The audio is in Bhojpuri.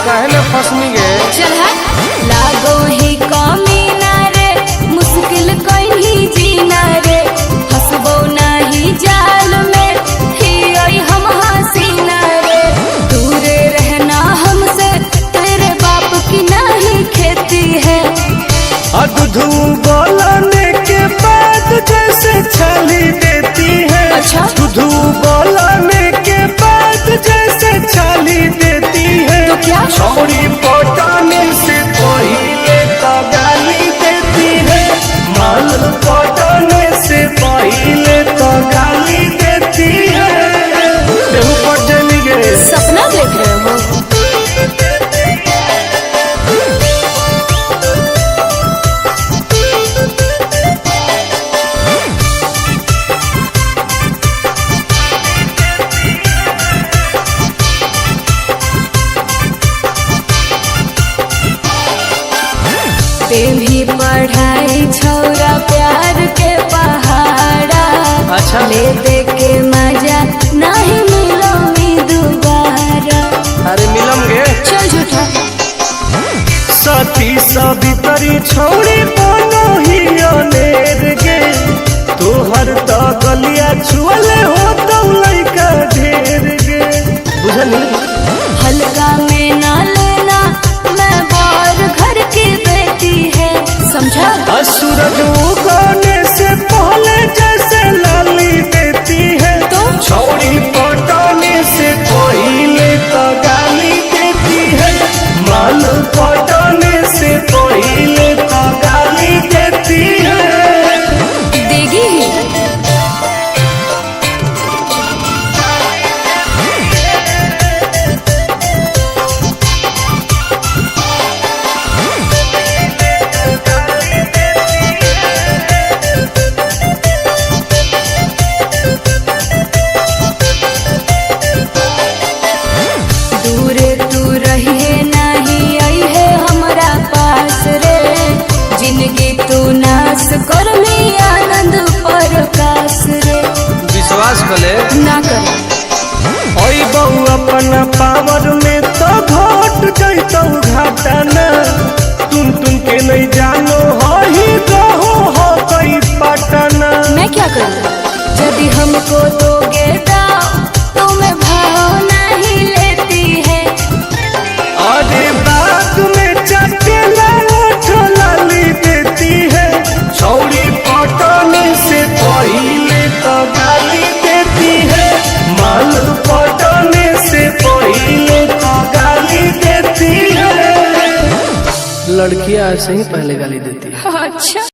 काहे न फसनी गे। चल लागो ही कमीना रे, मुश्किल कहीं जीना रे, फसबो नहीं जाल में ही आई हम हसीना रे। दूरे रहना हमसे, तेरे बाप की नहीं खेती है। दूधू बोलने के बाद जैसे छाली देती है। अच्छा दूधू बोलने के बाद जैसे छाली देती है। तो क्या छोड़ी पटाने से पहले तो गाली देती है। माल पटाने से पहले तो गाली देती है। देहु पट जानी गे। सपना देख रहे हो। भी पढ़ाई छौरा प्यार के पहाड़ा। अच्छा ले दे के मजा नहीं मिलो मी दोबारा। अरे मिलम गे। चल झूठा सती सवितरी छोड़ी बनो ही अनेर गे। तोहर तो गलिया छुअले हो तो लइका ढेर गे। बुझली हल्का में ना लेना, मैं बार घर की बेटी है, समझा। सूरज उगने से पहले जैसे लाली देती है। तो छोड़ी पटाने से पहले तो गाली देती है। माल पटाने से पहले तो गाली देती है। देगी ही। दूरे तू रहिए नहीं आई है हमारा पास रे। जिंदगी तू नाश कर में आनंद प्रकाश रे। विश्वास कले ना कर ओई बहु अपना पावर में तो घट जैतौ घाटा न। तुम के नहीं जानो हो ही रहो हो कई पटना। मैं क्या करूँ यदि हमको दोगे दाव, तो मैं भाव नहीं लेती है। अरे बात में चटेला ओठ लाली देती है। छौड़ी पटाने से पहले तो गाली देती है। माल पटाने से पहले तो गाली देती है। लड़कियां ऐसे ही पहले गाली देती है। अच्छा।